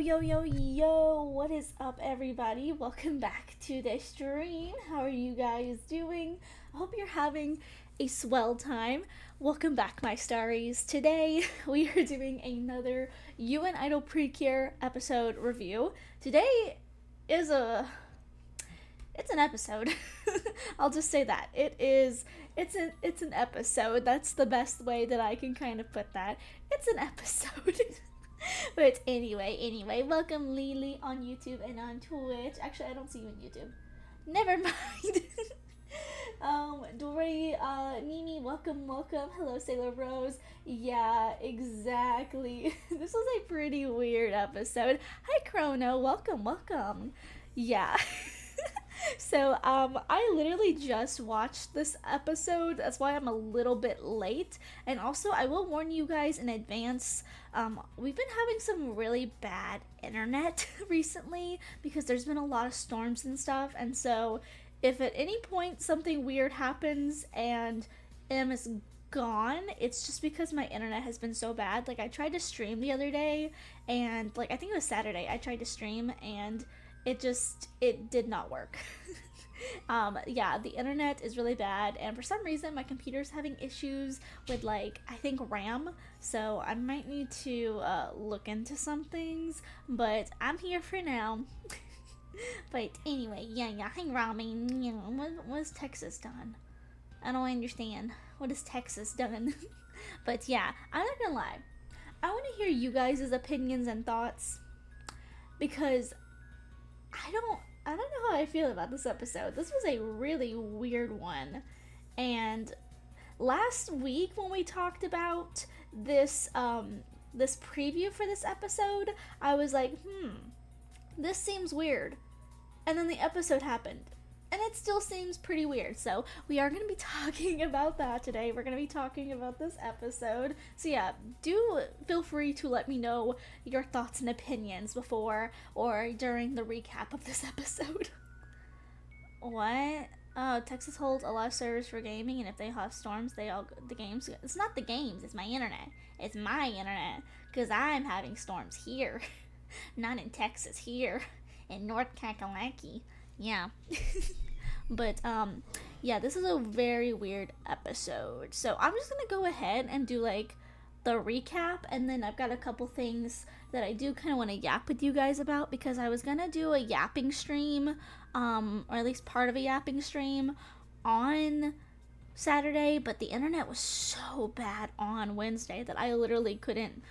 Yo, what is up, everybody? Welcome back to the stream. How are you guys doing? I hope you're having a swell time. Welcome back, my starries. Today, we are doing another UN Idol Precure episode review. Today is it's an episode. I'll just say that. It's an episode. That's the best way that I can kind of put that. It's an episode. But anyway, welcome Lily on YouTube and on Twitch. Actually, I don't see you on YouTube. Never mind. Dory, Mimi, welcome. Hello, Sailor Rose. Yeah, exactly. This was a pretty weird episode. Hi, Chrono. Welcome. Yeah. So, I literally just watched this episode. That's why I'm a little bit late. And also, I will warn you guys in advance. We've been having some really bad internet recently because there's been a lot of storms and stuff. And so, if at any point something weird happens and M is gone, it's just because my internet has been so bad. Like, I tried to stream the other day, and like I think it was Saturday, I tried to stream and it did not work. Yeah, the internet is really bad, and for some reason my computer's having issues with, like, I think RAM, so I might need to look into some things, but I'm here for now. But anyway, yeah, hi Rami. What has Texas done? I don't understand. What has Texas done? But yeah, I'm not gonna lie, I want to hear you guys' opinions and thoughts, because I don't know how I feel about this episode. This was a really weird one. And last week when we talked about this this preview for this episode, I was like, this seems weird. And then the episode happened. And it still seems pretty weird. So we are going to be talking about that today. We're going to be talking about this episode. So yeah, do feel free to let me know your thoughts and opinions before or during the recap of this episode. What? Oh, Texas holds a live service for gaming, and if they have storms, the games. It's not the games. It's my internet. It's my internet, because I'm having storms here, not in Texas. Here in North Kakalaki. Yeah. But yeah, this is a very weird episode. So I'm just gonna go ahead and do like the recap, and then I've got a couple things that I do kind of want to yap with you guys about, because I was gonna do a yapping stream, or at least part of a yapping stream on Saturday, but the internet was so bad on Wednesday that I literally couldn't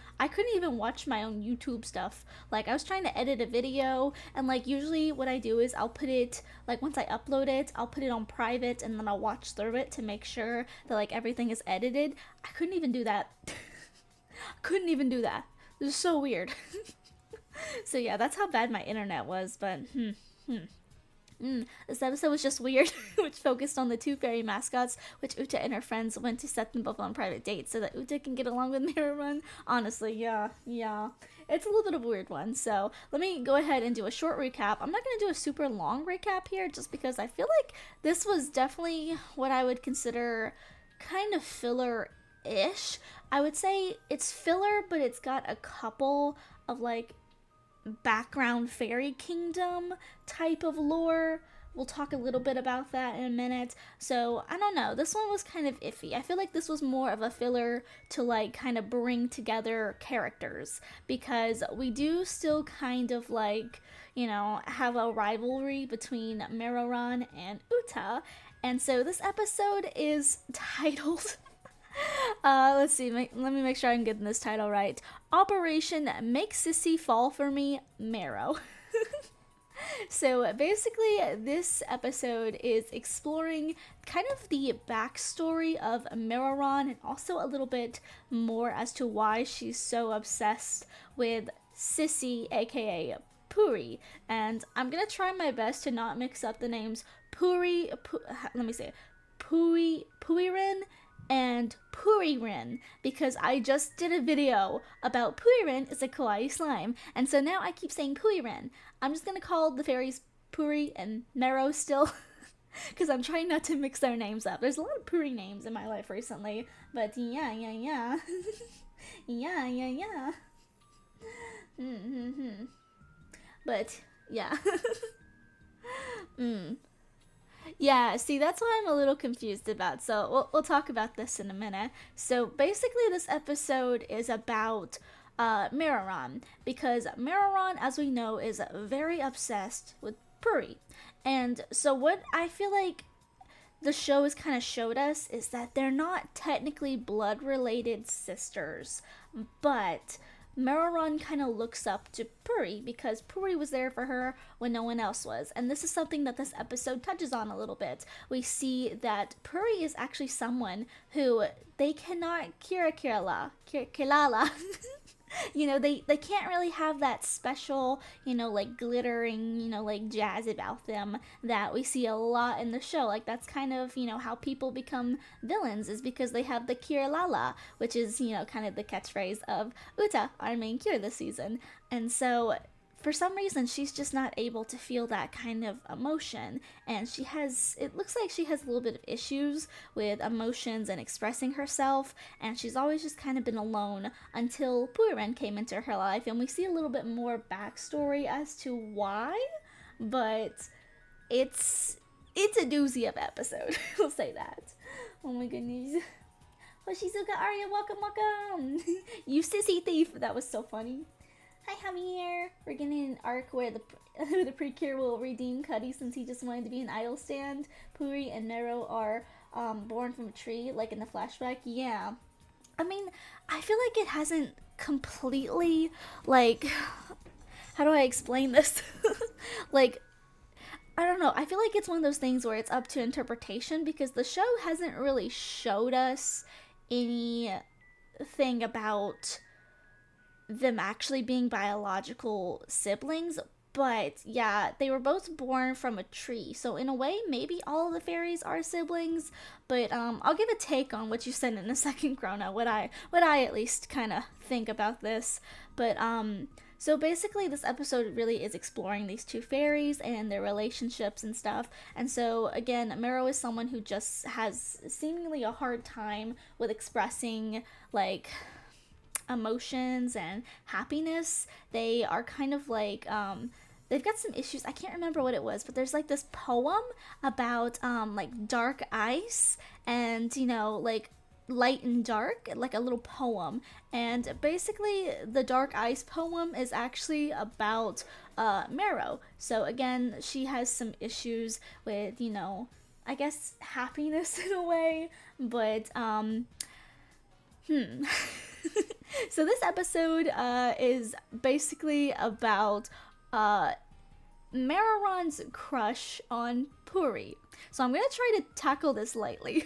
even watch my own YouTube stuff. Like, I was trying to edit a video, and like usually what I do is I'll put it, like, once I upload it, I'll put it on private, and then I'll watch through it to make sure that like everything is edited. I couldn't even do that. It was so weird. So yeah, that's how bad my internet was. But this episode was just weird, which focused on the two fairy mascots, which Uta and her friends went to set them both on private dates so that Uta can get along with Mirror Run. Honestly, yeah. It's a little bit of a weird one, so let me go ahead and do a short recap. I'm not going to do a super long recap here, just because I feel like this was definitely what I would consider kind of filler-ish. I would say it's filler, but it's got a couple of, like, background fairy kingdom type of lore. We'll talk a little bit about that in a minute. So I don't know, this one was kind of iffy. I feel like this was more of a filler to like kind of bring together characters, because we do still kind of like, you know, have a rivalry between Meroran and Uta. And so this episode is titled let's see, let me make sure I'm getting this title right. Operation Make Sissy Fall for Me, Marrow. So basically, this episode is exploring kind of the backstory of Meroran, and also a little bit more as to why she's so obsessed with Sissy, aka Puri. And I'm gonna try my best to not mix up the names Puirin and Puririn, because I just did a video about Puririn is a kawaii slime, and so now I keep saying Puririn. I'm just gonna call the fairies Puri and Mero still, because I'm trying not to mix their names up. There's a lot of Puri names in my life recently, but yeah. yeah. But yeah. mm. Yeah, see, that's what I'm a little confused about. So we'll talk about this in a minute. So basically, this episode is about Miraron, because Miraron, as we know, is very obsessed with Puri. And so, what I feel like the show has kind of showed us is that they're not technically blood related sisters, but Meron kind of looks up to Puri because Puri was there for her when no one else was. And this is something that this episode touches on a little bit. We see that Puri is actually someone who they cannot Kirala. They can't really have that special, like glittering, like jazz about them that we see a lot in the show. Like that's kind of, how people become villains is because they have the Kirlala, which is, kind of the catchphrase of Uta, our main cure this season. And so for some reason she's just not able to feel that kind of emotion, and it looks like she has a little bit of issues with emotions and expressing herself, and she's always just kind of been alone until Puiren came into her life, and we see a little bit more backstory as to why, but it's a doozy of episode. We'll say that. Oh my goodness. Hoshizuka Arya, welcome. You sissy thief. That was so funny. Hi Javier! We're getting an arc where the Precure will redeem Cuddy since he just wanted to be an idol stand. Puri and Mero are born from a tree, like in the flashback. Yeah. I mean, I feel like it hasn't completely, like, how do I explain this? Like, I don't know. I feel like it's one of those things where it's up to interpretation because the show hasn't really showed us anything about them actually being biological siblings, but yeah, they were both born from a tree, so in a way maybe all of the fairies are siblings, but I'll give a take on what you said in a second, Chrono, what I at least kind of think about this. But so basically this episode really is exploring these two fairies and their relationships and stuff. And so again, Mero is someone who just has seemingly a hard time with expressing like emotions and happiness. They are kind of like they've got some issues. I can't remember what it was, but there's like this poem about like dark ice and like light and dark, like a little poem. And basically the dark ice poem is actually about Mero. So again, she has some issues with, I guess happiness in a way, but so this episode is basically about Mararon's crush on Puri. So I'm gonna try to tackle this lightly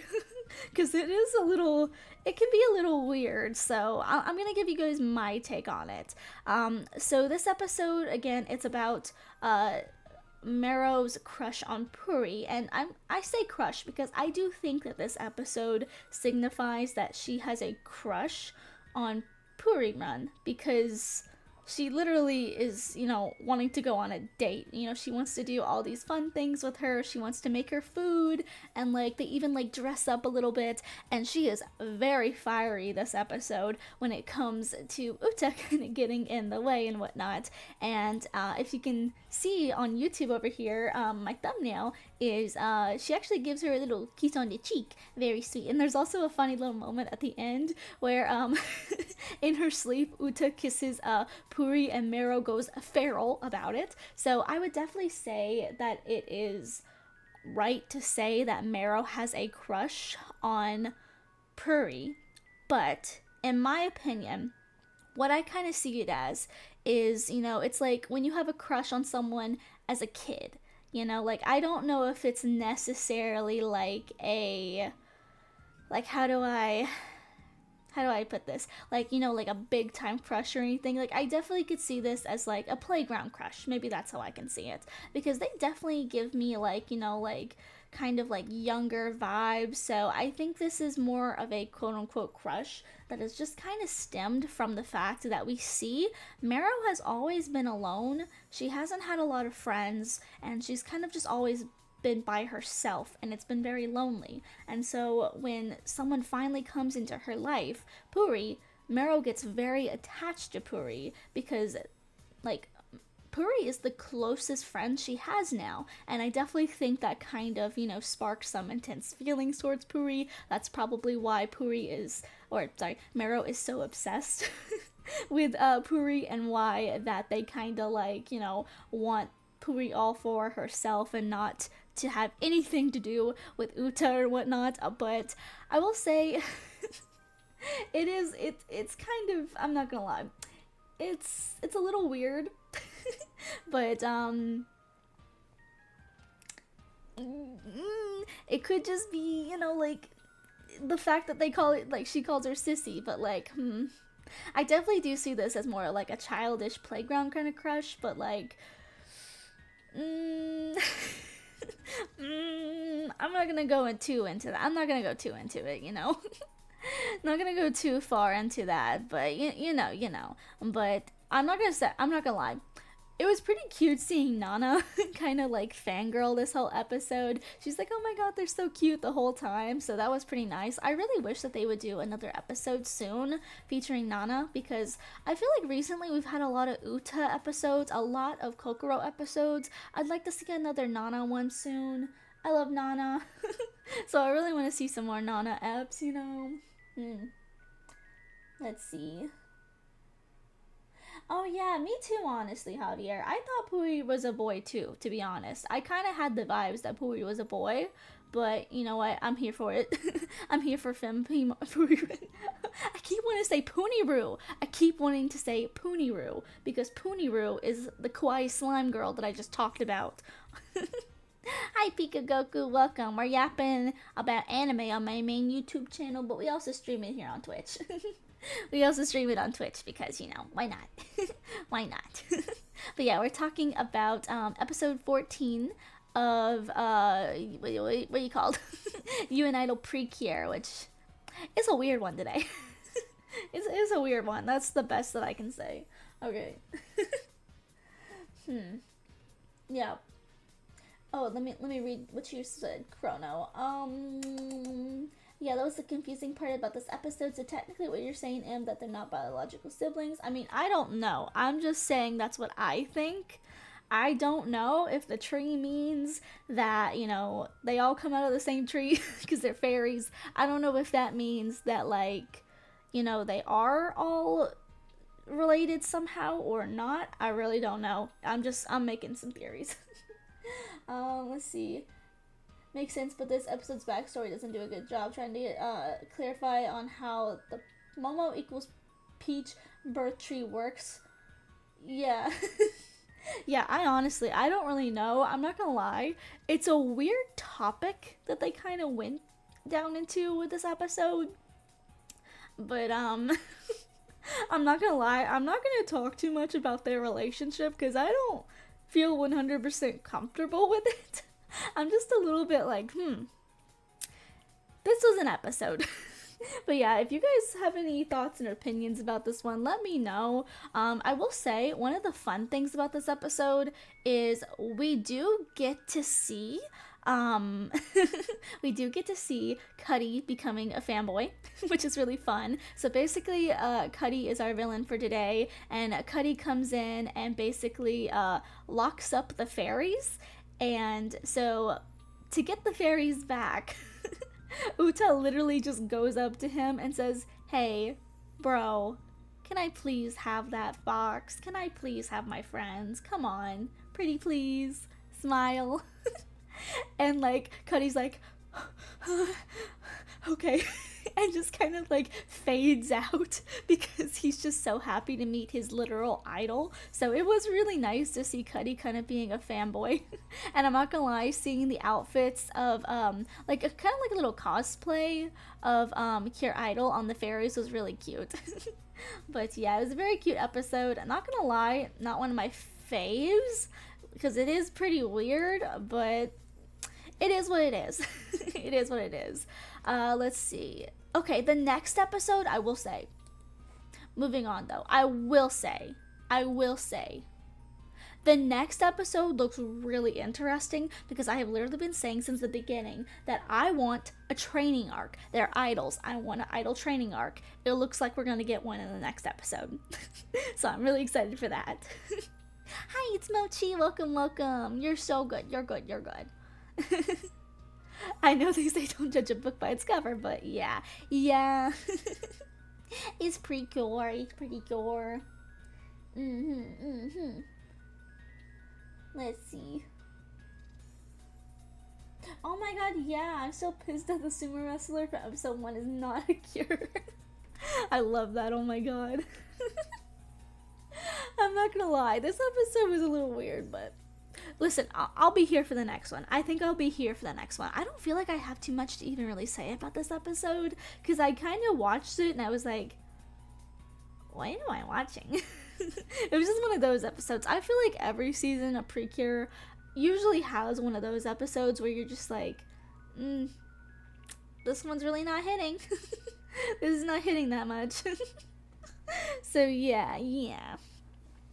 because it can be a little weird. So I'm gonna give you guys my take on it. So this episode, again, it's about Mero's crush on Puri, and I say crush because I do think that this episode signifies that she has a crush on Puri-run, because she literally is, wanting to go on a date. She wants to do all these fun things with her. She wants to make her food, and like they even like dress up a little bit, and she is very fiery this episode when it comes to Uta kind of getting in the way and whatnot. And if you can see on YouTube over here, my thumbnail is she actually gives her a little kiss on the cheek, very sweet. And there's also a funny little moment at the end where in her sleep Uta kisses Puri, and Mero goes feral about it. So I would definitely say that it is right to say that Mero has a crush on Puri, but in my opinion, what I kind of see it as is, it's like when you have a crush on someone as a kid, like I don't know if it's necessarily like how do I put this? Like, like a big time crush or anything. Like, I definitely could see this as like a playground crush. Maybe that's how I can see it. Because they definitely give me like, like kind of like younger vibes. So I think this is more of a quote unquote crush that is just kind of stemmed from the fact that we see Mero has always been alone. She hasn't had a lot of friends, and she's kind of just always been by herself, and it's been very lonely. And so when someone finally comes into her life, Puri, Mero gets very attached to Puri because like Puri is the closest friend she has now, and I definitely think that kind of, sparked some intense feelings towards Puri. That's probably why Mero is so obsessed with Puri, and why that they kind of like, want Puri all for herself and not to have anything to do with Uta or whatnot. But I will say, it's kind of, I'm not gonna lie, it's a little weird, but it could just be, like the fact that they call it, like she calls her sissy, but like I definitely do see this as more like a childish playground kind of crush, but like I'm not gonna go too into that. I'm not gonna go too into it, not gonna go too far into that, but you know. But I'm not gonna lie. It was pretty cute seeing Nana kind of like fangirl this whole episode. She's like, oh my god, they're so cute the whole time. So that was pretty nice. I really wish that they would do another episode soon featuring Nana, because I feel like recently we've had a lot of Uta episodes, a lot of Kokoro episodes. I'd like to see another Nana one soon. I love Nana. So I really want to see some more Nana eps, Let's see. Oh yeah, me too, honestly, Javier. I thought Pui was a boy too, to be honest. I kind of had the vibes that Pui was a boy, but you know what? I'm here for it. I'm here for Pui. I keep wanting to say Puniru. I keep wanting to say Puniru, because Puniru is the kawaii slime girl that I just talked about. Hi Pika Goku, welcome. We're yapping about anime on my main YouTube channel, but we also stream it here on Twitch. We also stream it on Twitch because, why not? Why not? But yeah, we're talking about episode 14 of, what are you called? You and Idol Precure, which is a weird one today. It's a weird one. That's the best that I can say. Okay. Yeah. Oh, let me read what you said, Chrono. Yeah, that was the confusing part about this episode. So technically what you're saying, that they're not biological siblings. I mean, I don't know. I'm just saying that's what I think. I don't know if the tree means that, they all come out of the same tree because they're fairies. I don't know if that means that, like, they are all related somehow or not. I really don't know. I'm making some theories. Let's see. Makes sense, but this episode's backstory doesn't do a good job trying to clarify on how the Momo equals Peach birth tree works. Yeah. Yeah, I don't really know. I'm not gonna lie. It's a weird topic that they kind of went down into with this episode. But, I'm not gonna lie. I'm not gonna talk too much about their relationship because I don't feel 100% comfortable with it. I'm just a little bit like, this was an episode. But yeah, if you guys have any thoughts and opinions about this one, let me know. I will say, one of the fun things about this episode is we do get to see, Cuddy becoming a fanboy, which is really fun. So basically, Cuddy is our villain for today, and Cuddy comes in and basically locks up the fairies. And so, to get the fairies back, Uta literally just goes up to him and says, hey, bro, can I please have that fox? Can I please have my friends? Come on, pretty please, smile. And like, Cuddy's like, okay, and just kind of like fades out because he's just so happy to meet his literal idol. So it was really nice to see Cuddy kind of being a fanboy. And I'm not gonna lie, seeing the outfits of like a kind of like a little cosplay of Cure Idol on the fairies was really cute. But yeah, it was a very cute episode. I'm not gonna lie, not one of my faves because it is pretty weird, but it is what it is. It is what it is. Let's see. Okay, the next episode, I will say. Moving on, though. I will say. The next episode looks really interesting because I have literally been saying since the beginning that I want a training arc. They're idols. I want an idol training arc. It looks like we're going to get one in the next episode. So I'm really excited for that. Hi, it's Mochi. Welcome, welcome. You're so good. You're good. You're good. I know they say don't judge a book by its cover, but yeah. Yeah. It's Precure. It's Precure. Mm-hmm. Let's see. Oh my god, yeah. I'm so pissed that the sumo wrestler for episode 1 is not a cure. I love that. Oh my god. I'm not gonna lie. This episode was a little weird, but listen, I'll be here for the next one. I think I'll be here for the next one. I don't feel like I have too much to even really say about this episode because I kind of watched it and I was like, what am I watching? It was just one of those episodes. I feel like every season of Precure usually has one of those episodes where you're just like, this one's really not hitting. This is not hitting that much. So yeah.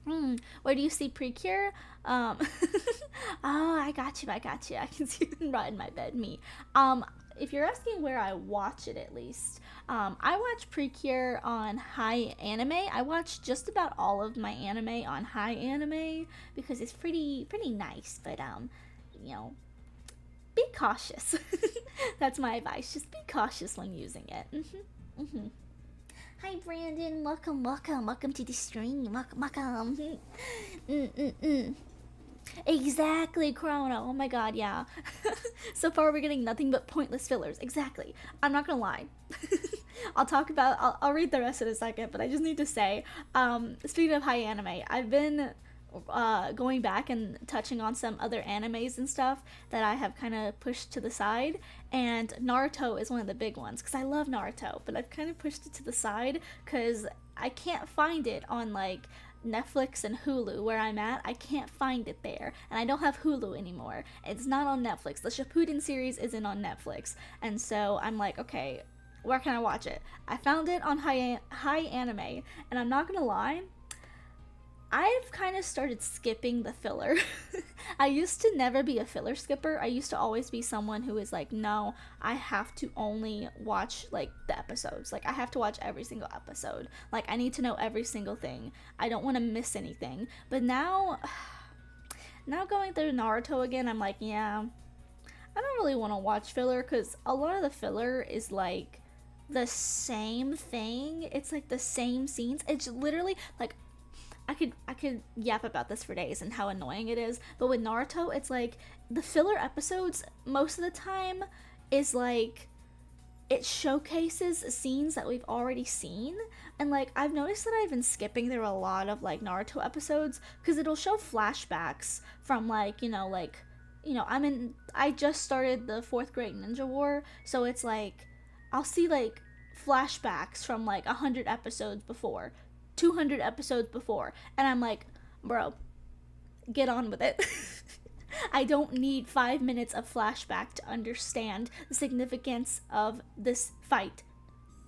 Where do you see Precure? Oh, I got you. I can see them right in my bed. Me. If you're asking where I watch it, at least, I watch Precure on High Anime. I watch just about all of my anime on High Anime because it's pretty nice. But be cautious. That's my advice. Just be cautious when using it. Hi, Brandon. Welcome to the stream. Welcome. Exactly, Chrono. Oh my god, yeah. So far, we're getting nothing but pointless fillers. Exactly. I'm not gonna lie. I'll read the rest in a second, but I just need to say, speaking of high anime, I've been going back and touching on some other animes and stuff that I have kind of pushed to the side, and Naruto is one of the big ones because I love Naruto, but I've kind of pushed it to the side because I can't find it on like Netflix and Hulu where I'm at. I can't find it there, and I don't have Hulu anymore. It's not on Netflix. The Shippuden series isn't on Netflix, and so I'm like, okay, where can I watch it? I found it on High Anime, and I'm not gonna lie, I've kind of started skipping the filler. I used to never be a filler skipper. I used to always be someone who is like, no, I have to only watch like the episodes. Like I have to watch every single episode. Like I need to know every single thing. I don't want to miss anything. But now going through Naruto again, I'm like, yeah, I don't really want to watch filler because a lot of the filler is like the same thing. It's like the same scenes. It's literally like I could yap about this for days and how annoying it is, but with Naruto, it's like the filler episodes most of the time is like it showcases scenes that we've already seen, and like I've noticed that I've been skipping through a lot of like Naruto episodes because it'll show flashbacks from like I just started the fourth grade ninja war, so it's like I'll see like flashbacks from like 100 episodes before, 200 episodes before, and I'm like, bro, get on with it. I don't need 5 minutes of flashback to understand the significance of this fight.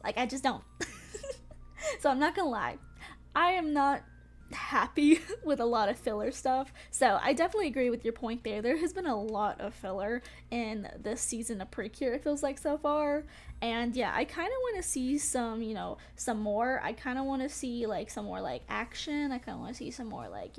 Like, I just don't. So I'm not gonna lie, I am not happy with a lot of filler stuff. So I definitely agree with your point there. There has been a lot of filler in this season of Precure, it feels like, so far. And yeah, I kind of want to see some more. I kind of want to see like some more like action. I kind of want to see some more like,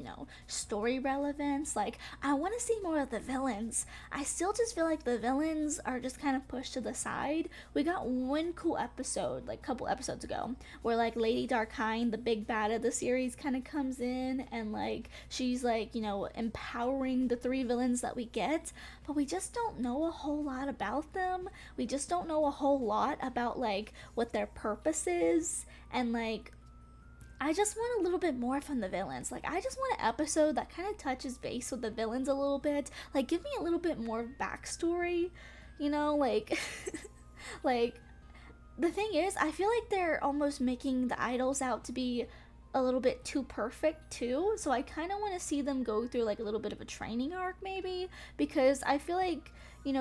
story relevance. Like I want to see more of the villains. I still just feel like the villains are just kind of pushed to the side. We got one cool episode like a couple episodes ago where like Lady Darkhind, the big bad of the series, kind of comes in and like she's like, empowering the three villains that we get, but we just don't know a whole lot about them. We just don't know a whole lot about like what their purpose is, and like I just want a little bit more from the villains. Like I just want an episode that kind of touches base with the villains a little bit. Like give me a little bit more backstory, like like the thing is, I feel like they're almost making the idols out to be a little bit too perfect too, so I kind of want to see them go through like a little bit of a training arc maybe, because I feel like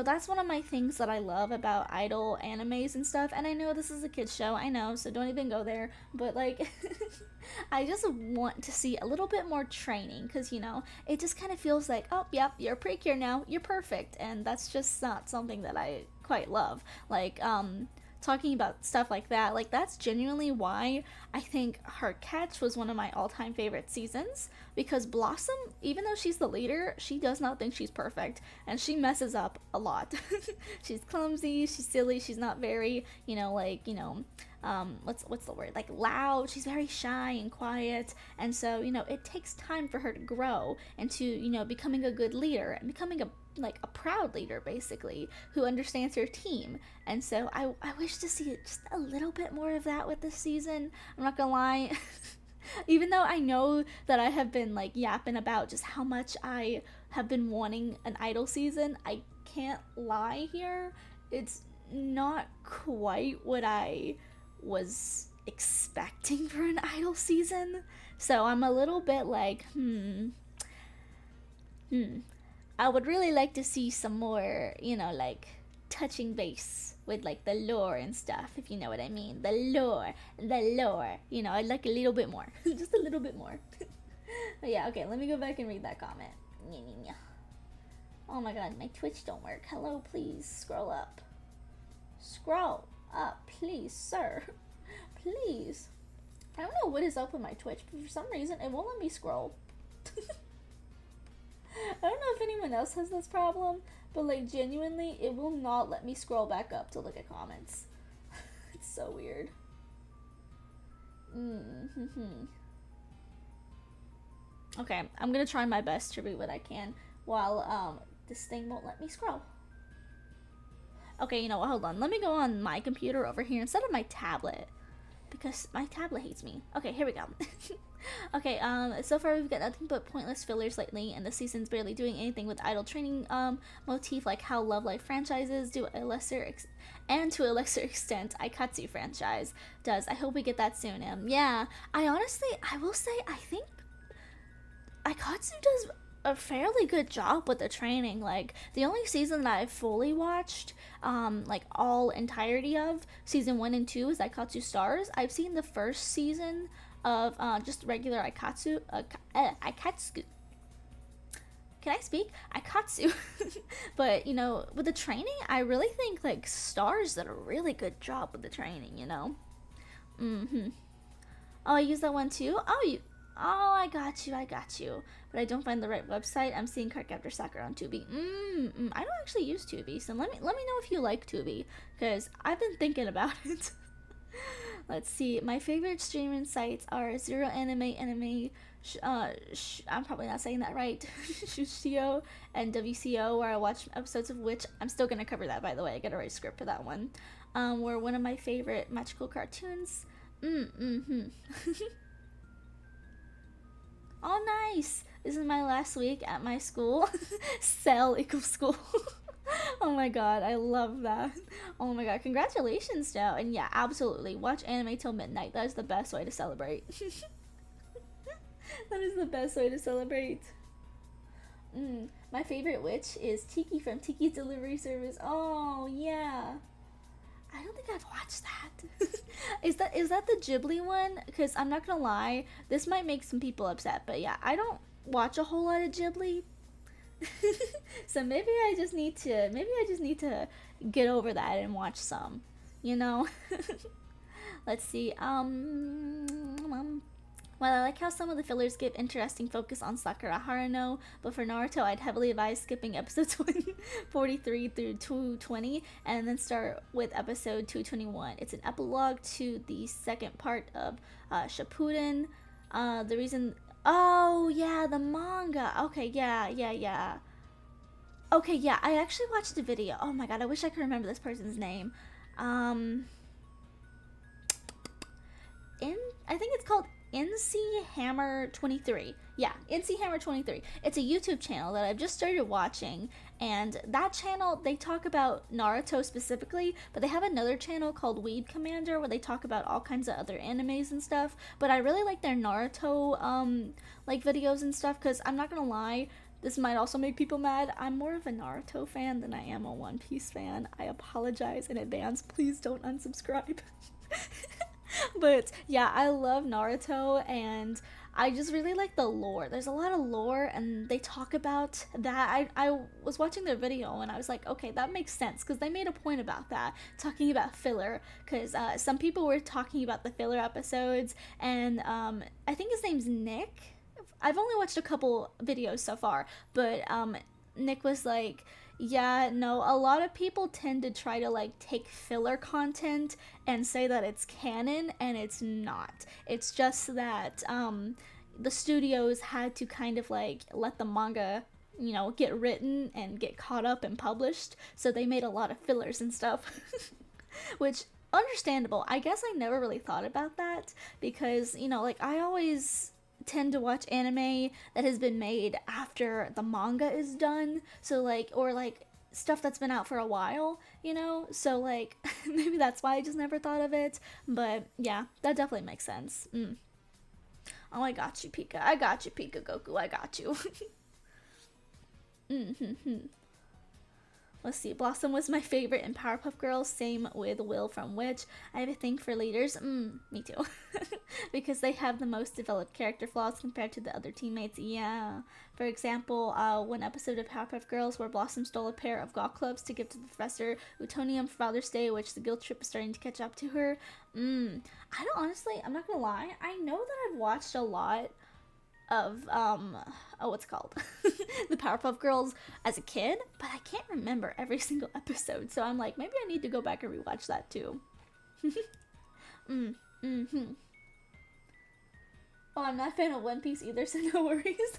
that's one of my things that I love about idol animes and stuff. And I know this is a kids show, I know, so don't even go there, but like I just want to see a little bit more training because it just kind of feels like, oh yep, you're Precure now, you're perfect, and that's just not something that I quite love. Like talking about stuff like that. Like, that's genuinely why I think her catch was one of my all-time favorite seasons, because Blossom, even though she's the leader, she does not think she's perfect, and she messes up a lot. She's clumsy, she's silly, she's not very, what's the word, like, loud. She's very shy and quiet, and so, it takes time for her to grow into, becoming a good leader and becoming a proud leader, basically, who understands her team. And so I wish to see just a little bit more of that with this season. I'm not gonna lie. Even though I know that I have been like yapping about just how much I have been wanting an Idol season, I can't lie here. It's not quite what I was expecting for an Idol season. So I'm a little bit like, I would really like to see some more, like, touching base with, like, the lore and stuff, if you know what I mean. The lore. I'd like a little bit more. Just a little bit more. But yeah, okay, let me go back and read that comment. Oh my god, my Twitch don't work. Hello, please, scroll up. Scroll up, please, sir. Please. I don't know what is up with my Twitch, but for some reason, it won't let me scroll. I don't know if anyone else has this problem, but like genuinely, it will not let me scroll back up to look at comments. It's so weird. Okay, I'm gonna try my best to read what I can while this thing won't let me scroll. Okay, you know what? Hold on. Let me go on my computer over here instead of my tablet, because my tablet hates me. Okay, here we go. Okay, so far we've got nothing but pointless fillers lately, and the season's barely doing anything with idol training motif, like how Love Life franchises do to a lesser extent Aikatsu franchise does. I hope we get that soon. Yeah, I will say, I think Aikatsu does a fairly good job with the training. Like, the only season that I fully watched, like all entirety of, season 1 and 2, is Aikatsu Stars. I've seen the first season of just regular Aikatsu. Can I speak? Aikatsu. But, with the training, I really think, like, Stars did a really good job with the training, Oh, I use that one too? Oh, I got you. But I don't find the right website. I'm seeing Cardcaptor Sakura on Tubi. I don't actually use Tubi, so let me know if you like Tubi, because I've been thinking about it. Let's see. My favorite streaming sites are Zero Anime, I'm probably not saying that right, Shushio, and WCO, where I watch episodes of which, I'm still going to cover that, by the way. I got to write a script for that one. Were one of my favorite magical cartoons. Oh, nice. This is my last week at my school. Cell equals school. Oh my god, I love that. Oh my god, congratulations, Joe. And yeah, absolutely, watch anime till midnight. That is the best way to celebrate. That is the best way to celebrate. My favorite witch is Tiki from Tiki's Delivery Service. Oh yeah, I don't think I've watched that. Is that the Ghibli one? Because I'm not gonna lie, this might make some people upset, but yeah, I don't watch a whole lot of Ghibli. So maybe I just need to get over that and watch some, Let's see. Well, I like how some of the fillers give interesting focus on Sakura Haruno, but for Naruto, I'd heavily advise skipping episodes 143 through 220 and then start with episode 221. It's an epilogue to the second part of Shippuden. The reason... Oh, yeah, the manga. Okay, yeah. Okay, yeah, I actually watched a video. Oh my god, I wish I could remember this person's name. I think it's called NC Hammer 23. Yeah, NC Hammer 23. It's a YouTube channel that I've just started watching, and that channel, they talk about Naruto specifically, but they have another channel called Weeb Commander where they talk about all kinds of other animes and stuff. But I really like their Naruto like videos and stuff, because I'm not gonna lie, this might also make people mad. I'm more of a Naruto fan than I am a One Piece fan. I apologize in advance. Please don't unsubscribe. But yeah, I love Naruto, and I just really like the lore. There's a lot of lore, and they talk about that. I was watching their video, and I was like, okay, that makes sense, because they made a point about that, talking about filler. Because some people were talking about the filler episodes, and I think his name's Nick. I've only watched a couple videos so far, but Nick was like, yeah, no, a lot of people tend to try to like take filler content and say that it's canon, and it's not. It's just that the studios had to kind of like let the manga, get written and get caught up and published, so they made a lot of fillers and stuff. Which, understandable. I guess I never really thought about that because, like I always tend to watch anime that has been made after the manga is done. So like, or like stuff that's been out for a while, So like maybe that's why I just never thought of it. But yeah, that definitely makes sense. Oh, I got you, Pika. I got you, Pika Goku. I got you. Mm-hmm. Let's see. Blossom was my favorite in Powerpuff Girls. Same with Will from Witch. I have a thing for leaders. Me too. Because they have the most developed character flaws compared to the other teammates. Yeah. For example, one episode of Powerpuff Girls where Blossom stole a pair of golf clubs to give to the professor Utonium for Father's Day, which the guilt trip is starting to catch up to her. I don't honestly, I'm not gonna lie. I know that I've watched a lot of what's it called the Powerpuff Girls as a kid, but I can't remember every single episode, so I'm like, maybe I need to go back and rewatch that too. Mm-hmm. Oh, I'm not a fan of One Piece either, so no worries.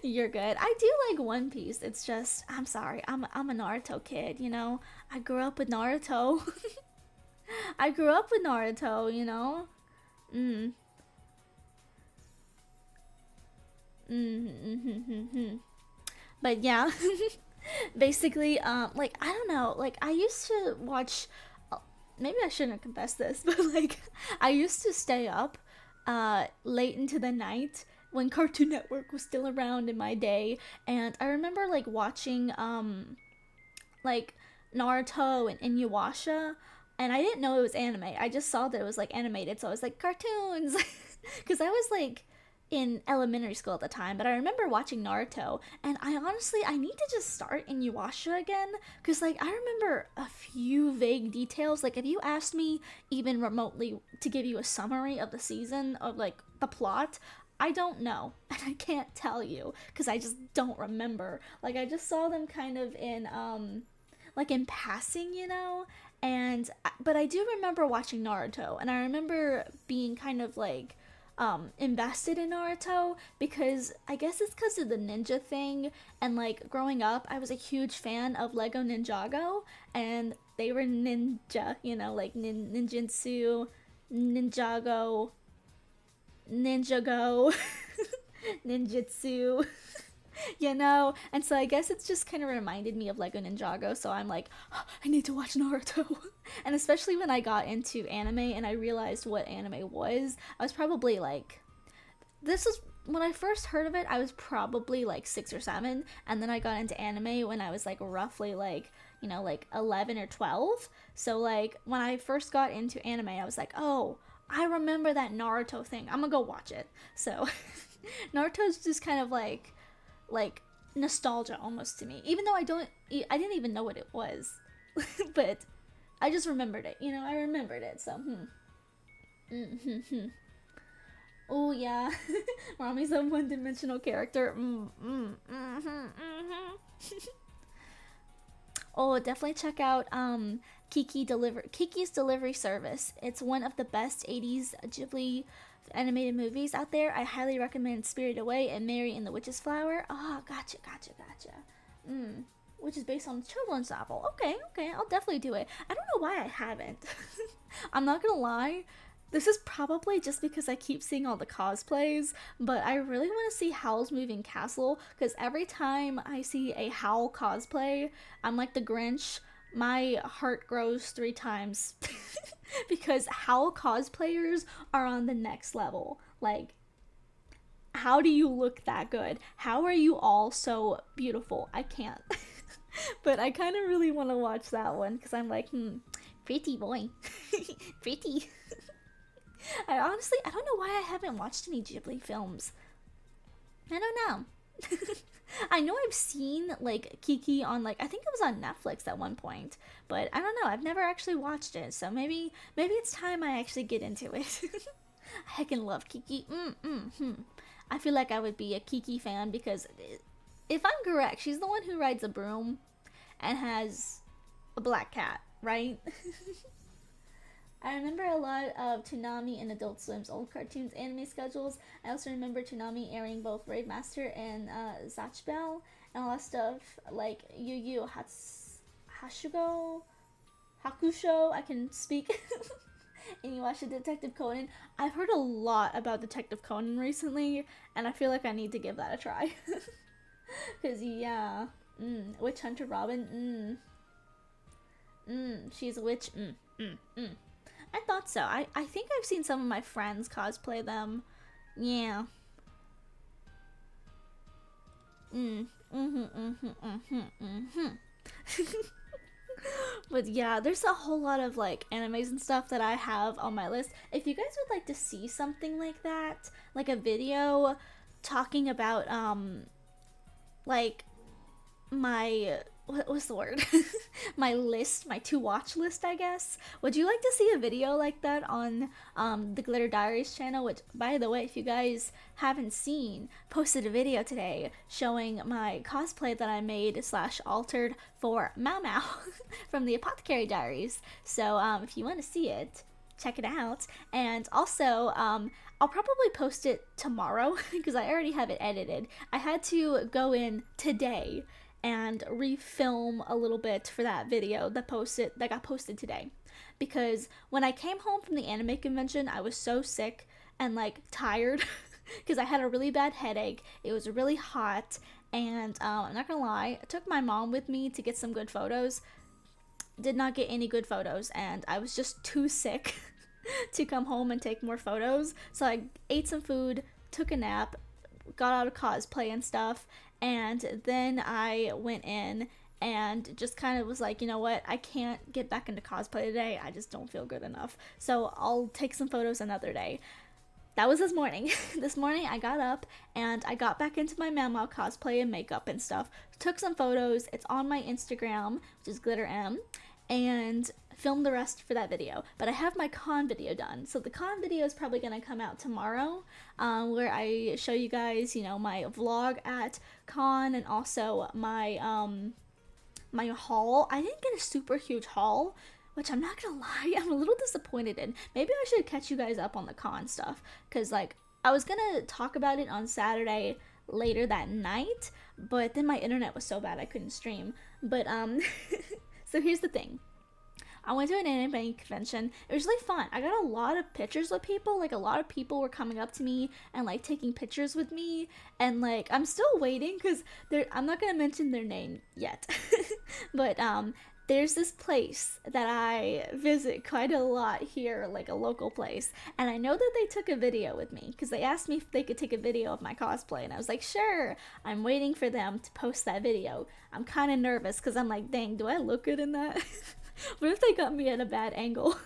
You're good. I do like One Piece. It's just, I'm sorry, I'm a Naruto kid, I grew up with Naruto. I grew up with Naruto. Mm. Mm-hmm. But yeah, basically, like I don't know, like I used to watch. Maybe I shouldn't confess this, but like I used to stay up, late into the night when Cartoon Network was still around in my day, and I remember like watching like Naruto and Inuyasha, and I didn't know it was anime. I just saw that it was like animated, so I was like cartoons, because I was like in elementary school at the time, but I remember watching Naruto, and I need to just start Inuyasha again, because like I remember a few vague details. Like if you asked me even remotely to give you a summary of the season of like the plot, I don't know, and I can't tell you because I just don't remember. Like I just saw them kind of in like in passing, and but I do remember watching Naruto, and I remember being kind of like invested in Naruto because I guess it's because of the ninja thing, and like growing up I was a huge fan of Lego Ninjago, and they were ninja, like ninjutsu, Ninjago, Ninjago, ninjutsu, and so I guess it's just kind of reminded me of Lego Ninjago, so I'm like, oh, I need to watch Naruto. And especially when I got into anime and I realized what anime was, I was probably like, this is when I first heard of it, I was probably like 6 or 7, and then I got into anime when I was like roughly like, like 11 or 12. So like when I first got into anime, I was like, oh, I remember that Naruto thing, I'm gonna go watch it. So Naruto's just kind of like nostalgia almost to me, even though I didn't even know what it was. But I just remembered it, I remembered it, so mm-hmm. Oh yeah. Rami's a one-dimensional character. Oh, definitely check out Kiki's Delivery Service. It's one of the best 80s Ghibli animated movies out there. I highly recommend Spirited Away and Mary and the Witch's Flower. Oh, gotcha. Which is based on the children's novel. Okay, I'll definitely do it. I don't know why I haven't. I'm not gonna lie. This is probably just because I keep seeing all the cosplays, but I really want to see Howl's Moving Castle, because every time I see a Howl cosplay, I'm like the Grinch. My heart grows 3 times because Howl cosplayers are on the next level. Like, how do you look that good? How are you all so beautiful? I can't. But I kind of really want to watch that one because I'm like, pretty boy. Pretty. I don't know why I haven't watched any Ghibli films. I don't know. I know I've seen like Kiki on like I think it was on Netflix at one point, but I don't know. I've never actually watched it, so maybe it's time I actually get into it. I can love Kiki. I feel like I would be a Kiki fan because if I'm correct, she's the one who rides a broom and has a black cat, right? I remember a lot of Toonami and Adult Swim's old cartoons anime schedules. I also remember Toonami airing both Raidmaster and Zatchbell, and a lot of stuff like Yu Yu Hashugo, Hakusho. I can speak. And you watch Detective Conan. I've heard a lot about Detective Conan recently, and I feel like I need to give that a try. Cause yeah, Witch Hunter Robin. She's a witch. I thought so. I think I've seen some of my friends cosplay them. Yeah. But yeah, there's a whole lot of like animes and stuff that I have on my list. If you guys would like to see something like that, like a video talking about like my what was the word? My list, my to watch list, I guess. Would you like to see a video like that on the Glitter Diaries channel? Which, by the way, if you guys haven't seen, posted a video today showing my cosplay that I made slash altered for Mau Mau from the Apothecary Diaries. So if you want to see it, check it out. And also, I'll probably post it tomorrow because I already have it edited. I had to go in today and refilm a little bit for that video that got posted today, because when I came home from the anime convention I was so sick and like tired because I had a really bad headache. It was really hot, and I'm not gonna lie, I took my mom with me to get some good photos. Did not get any good photos, and I was just too sick to come home and take more photos. So I ate some food, took a nap, got out of cosplay and stuff, and then I went in and just kind of was like, you know what, I can't get back into cosplay today. I just don't feel good enough. So I'll take some photos another day. That was this morning. This morning I got up and I got back into my Mau Mau cosplay and makeup and stuff. Took some photos. It's on my Instagram, which is Glitter M, and film the rest for that video. But I have my con video done, so the con video is probably gonna come out tomorrow, where I show you guys, you know, my vlog at con and also my my haul. I didn't get a super huge haul, which I'm not gonna lie, I'm a little disappointed in. Maybe I should catch you guys up on the con stuff, because like I was gonna talk about it on Saturday later that night, but then my internet was so bad I couldn't stream. But so here's the thing. I went to an anime convention. It was really fun. I got a lot of pictures with people. Like, a lot of people were coming up to me and like taking pictures with me. And like, I'm still waiting because I'm not gonna mention their name yet. But there's this place that I visit quite a lot here, like a local place, and I know that they took a video with me because they asked me if they could take a video of my cosplay, and I was like, sure. I'm waiting for them to post that video. I'm kind of nervous because I'm like, dang, do I look good in that? What if they got me at a bad angle?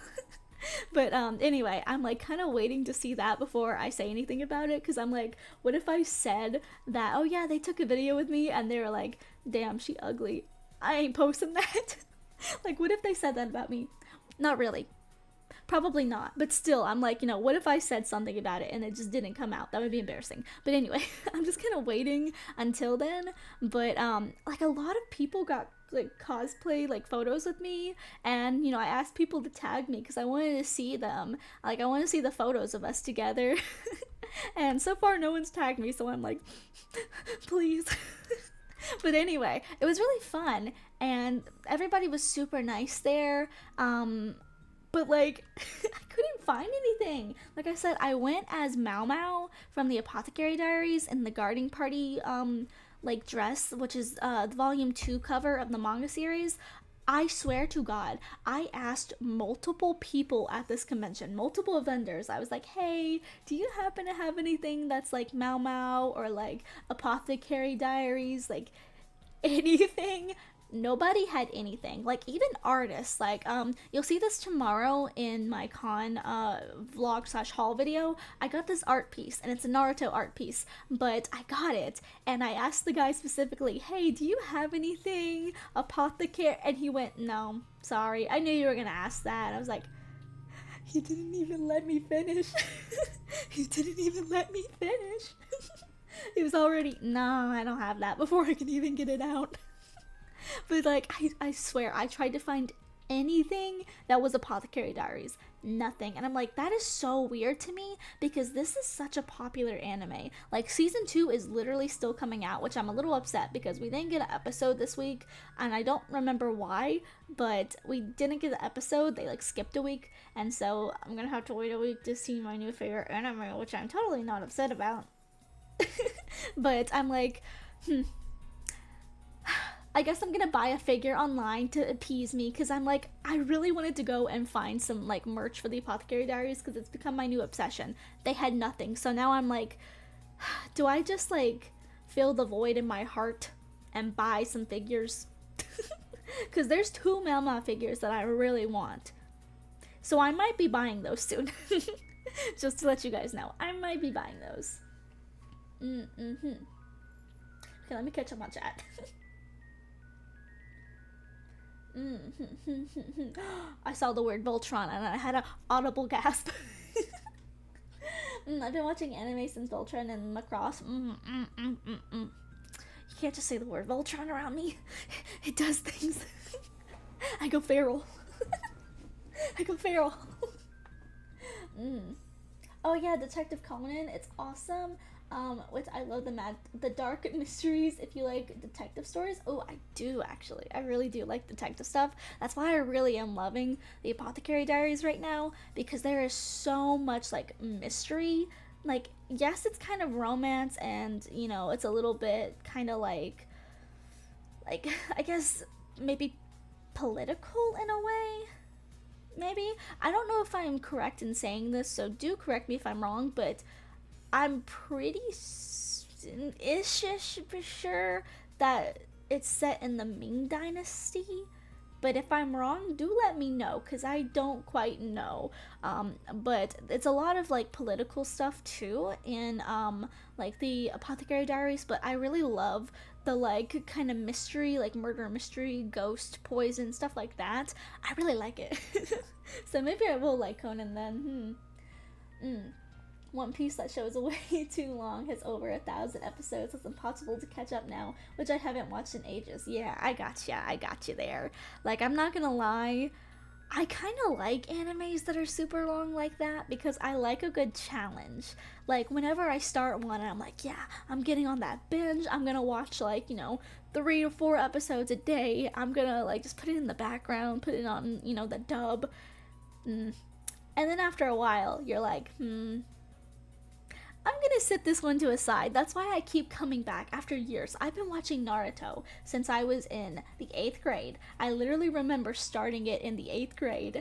But anyway, I'm like kind of waiting to see that before I say anything about it, because I'm like, what if I said that, oh yeah, they took a video with me and they were like, damn, she ugly, I ain't posting that. Like, what if they said that about me? Not really. Probably not. But still, I'm like, you know, what if I said something about it and it just didn't come out? That would be embarrassing. But anyway, I'm just kind of waiting until then. But like a lot of people got like cosplay like photos with me, and you know, I asked people to tag me because I wanted to see them. Like, I want to see the photos of us together. And so far no one's tagged me, so I'm like, please. But anyway, it was really fun, and everybody was super nice there. But like, I couldn't find anything. Like I said, I went as Mau Mau from the Apothecary Diaries in the Garden Party like dress, which is the volume 2 cover of the manga series. I swear to God, I asked multiple people at this convention, multiple vendors. I was like, hey, do you happen to have anything that's like Mau Mau or like Apothecary Diaries, like anything? nobody had anything. Like even artists, like you'll see this tomorrow in my con vlog slash haul video. I got this art piece and it's a Naruto art piece, but I got it and I asked the guy specifically, hey, do you have anything apothecary? And he went, no, sorry, I knew you were gonna ask that. I was like, you didn't even let me finish. You didn't even let me finish. He was already, no, I don't have that, before I could even get it out. But like, I swear, I tried to find anything that was Apothecary Diaries. Nothing. And I'm like, that is so weird to me, because this is such a popular anime. Like, season 2 is literally still coming out, which I'm a little upset because we didn't get an episode this week, and I don't remember why, but we didn't get the episode. They like skipped a week, and so I'm gonna have to wait a week to see my new favorite anime, which I'm totally not upset about. But I'm like, I guess I'm gonna buy a figure online to appease me, because I'm like, I really wanted to go and find some like merch for the Apothecary Diaries, because it's become my new obsession. They had nothing, so now I'm like, do I just like fill the void in my heart and buy some figures? Because there's 2 Melma figures that I really want, so I might be buying those soon. Just to let you guys know, I might be buying those. Okay, let me catch up on chat. I saw the word Voltron and I had an audible gasp. I've been watching anime since Voltron and Macross. You can't just say the word Voltron around me. It does things. I go feral. I go feral. Oh yeah, Detective Conan, it's awesome. Which I love the dark mysteries, if you like detective stories. Oh, I do actually. I really do like detective stuff. That's why I really am loving the Apothecary Diaries right now, because there is so much like mystery. Like, yes, it's kind of romance, and you know, it's a little bit kind of like I guess maybe political in a way. Maybe. I don't know if I'm correct in saying this, so do correct me if I'm wrong, but I'm pretty ish for sure that it's set in the Ming Dynasty. But if I'm wrong, do let me know, because I don't quite know. But it's a lot of like political stuff too in like the Apothecary Diaries. But I really love the like kind of mystery, like murder mystery, ghost, poison, stuff like that. I really like it. So maybe I will like Conan then. One Piece, that show is way too long, has over 1,000 episodes. It's impossible to catch up now, which I haven't watched in ages. Yeah, I got you there. Like, I'm not gonna lie, I kind of like animes that are super long like that, because I like a good challenge. Like, whenever I start one and I'm like, yeah, I'm getting on that binge, I'm gonna watch like, 3 or 4 episodes a day. I'm gonna like just put it in the background, put it on, the dub. And then after a while, you're like, I'm gonna sit this one to a side. That's why I keep coming back after years. I've been watching Naruto since I was in the 8th grade. I literally remember starting it in the 8th grade.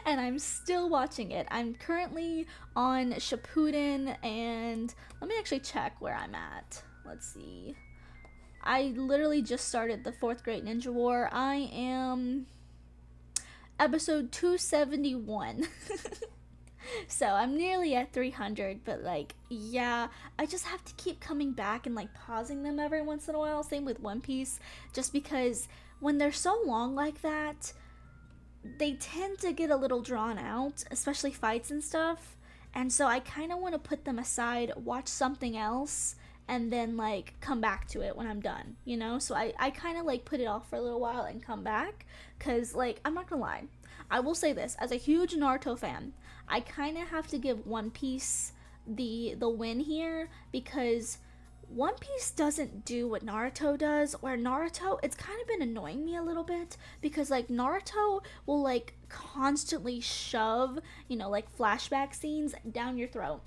And I'm still watching it. I'm currently on Shippuden, and let me actually check where I'm at. Let's see. I literally just started the 4th grade Ninja War. I am episode 271. So I'm nearly at 300, but like, yeah, I just have to keep coming back and like pausing them every once in a while. Same with One Piece, just because when they're so long like that, they tend to get a little drawn out, especially fights and stuff. And so I kind of want to put them aside, watch something else, and then like come back to it when I'm done, So I kind of like put it off for a little while and come back, because like, I'm not gonna lie, I will say this, as a huge Naruto fan, I kind of have to give One Piece the win here, because One Piece doesn't do what Naruto does, where Naruto, it's kind of been annoying me a little bit, because like Naruto will like constantly shove, like flashback scenes down your throat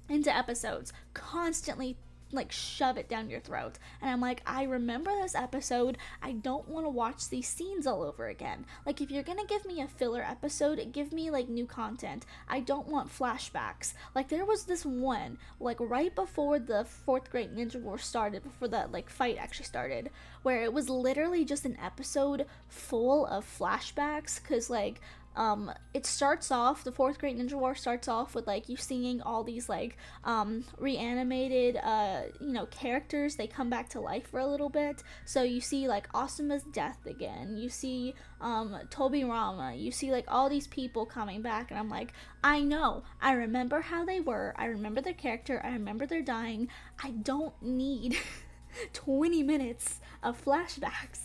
into episodes, constantly like shove it down your throat. And I'm like, I remember this episode. I don't want to watch these scenes all over again. Like, if you're gonna give me a filler episode, give me like new content. I don't want flashbacks. Like, there was this one, like right before the fourth grade ninja war started, before that like fight actually started, where it was literally just an episode full of flashbacks, because like it starts off, the fourth grade ninja war starts off with like you seeing all these like reanimated characters. They come back to life for a little bit, so you see like Asuma's death again, you see Tobi Rama, you see like all these people coming back, and I'm like, I know, I remember how they were, I remember their character, I remember they're dying. I don't need 20 minutes of flashbacks.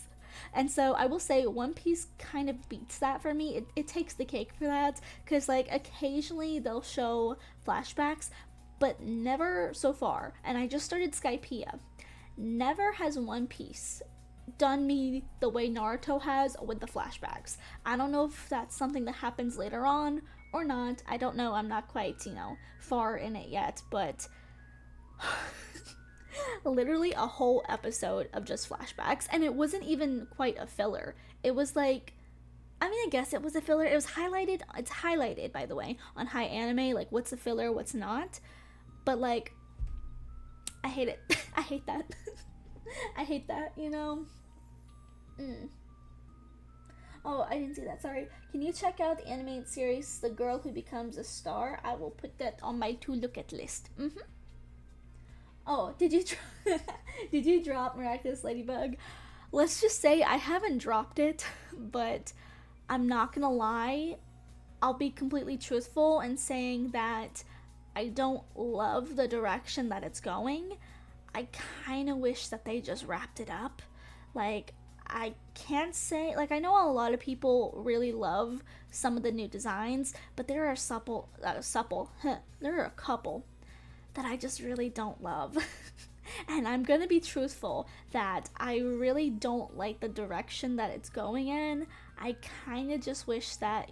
And so I will say One Piece kind of beats that for me. It takes the cake for that, because like occasionally they'll show flashbacks, but never so far. And I just started Skypiea. Never has One Piece done me the way Naruto has with the flashbacks. I don't know if that's something that happens later on or not. I don't know. I'm not quite, far in it yet, but literally a whole episode of just flashbacks, and it wasn't even quite a filler. It was like, I mean, I guess it was a filler. It was highlighted. It's highlighted, by the way, on High Anime, like what's a filler, what's not. But like, I hate it. I hate that. I hate that, Oh, I didn't see that. Sorry. Can you check out the animated series, The Girl Who Becomes a Star? I will put that on my to-look-at list. Oh, did you drop Miraculous Ladybug? Let's just say I haven't dropped it, but I'm not gonna lie, I'll be completely truthful in saying that I don't love the direction that it's going. I kind of wish that they just wrapped it up. Like, I can't say, like, I know a lot of people really love some of the new designs, but there are there are a couple that I just really don't love. And I'm gonna be truthful that I really don't like the direction that it's going in. I kind of just wish that,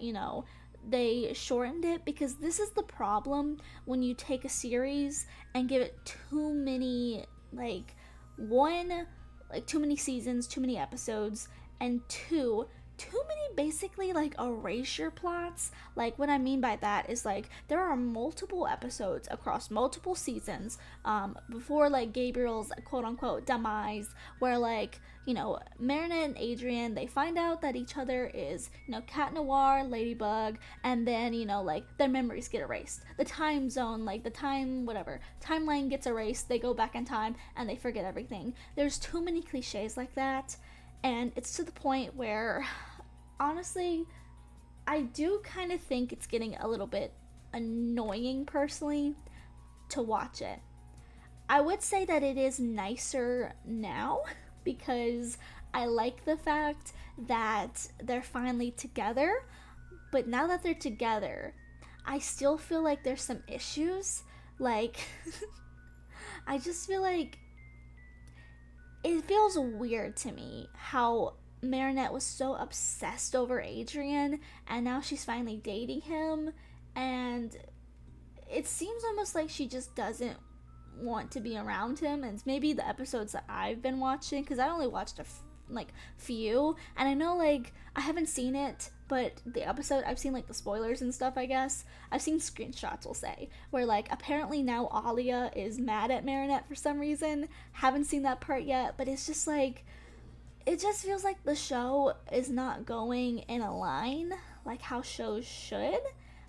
they shortened it, because this is the problem when you take a series and give it too many, too many seasons, too many episodes, and too many basically like erasure plots. Like, what I mean by that is like there are multiple episodes across multiple seasons before like Gabriel's quote unquote demise, where like Marinette and Adrian, they find out that each other is Cat Noir, Ladybug, and then like their memories get erased, the time zone, like the timeline gets erased, they go back in time and they forget everything. There's too many cliches like that. And it's to the point where, honestly, I do kind of think it's getting a little bit annoying, personally, to watch it. I would say that it is nicer now, because I like the fact that they're finally together. But now that they're together, I still feel like there's some issues. Like, I just feel like it feels weird to me how Marinette was so obsessed over Adrian, and now she's finally dating him, and it seems almost like she just doesn't want to be around him. And it's maybe the episodes that I've been watching, because I only watched few, and I know like I haven't seen it, but the episode I've seen like the spoilers and stuff. I guess I've seen screenshots, we'll say, where like apparently now Alia is mad at Marinette for some reason. Haven't seen that part yet, but it's just like, it just feels like the show is not going in a line like how shows should.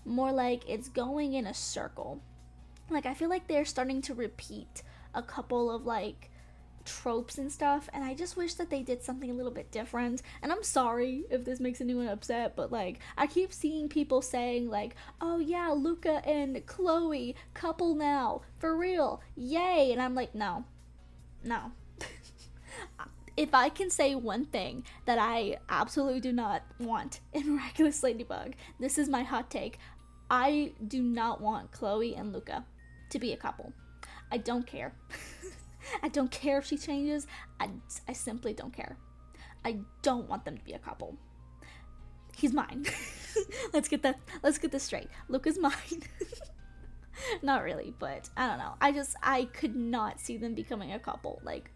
More like it's going in a circle. Like, I feel like they're starting to repeat a couple of like tropes and stuff, and I just wish that they did something a little bit different. And I'm sorry if this makes anyone upset, but like I keep seeing people saying like, oh yeah, Luca and Chloe couple now, for real, yay. And I'm like, no. If I can say one thing that I absolutely do not want in Miraculous Ladybug, this is my hot take. I do not want Chloe and Luca to be a couple. I don't care. I don't care if she changes. I simply don't care. I don't want them to be a couple. He's mine. Let's get this straight. Luca's mine. Not really, but I don't know. I could not see them becoming a couple. Like,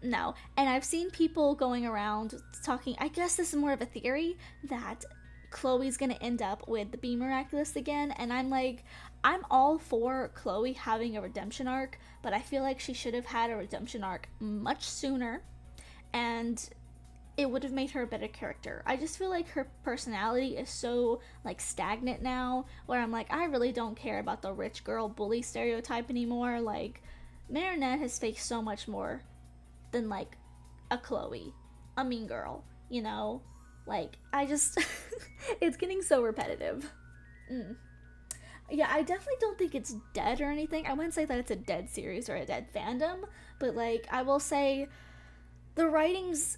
no. And I've seen people going around talking, I guess this is more of a theory, that Chloe's gonna end up with the Be Miraculous again. And I'm like, I'm all for Chloe having a redemption arc, but I feel like she should have had a redemption arc much sooner. And it would have made her a better character. I just feel like her personality is so like stagnant now, where I'm like, I really don't care about the rich girl bully stereotype anymore. Like, Marinette has faced so much more than like a Chloe, a mean girl, you know? Like, I just, it's getting so repetitive. Mm. Yeah, I definitely don't think it's dead or anything. I wouldn't say that it's a dead series or a dead fandom, but like, I will say the writing's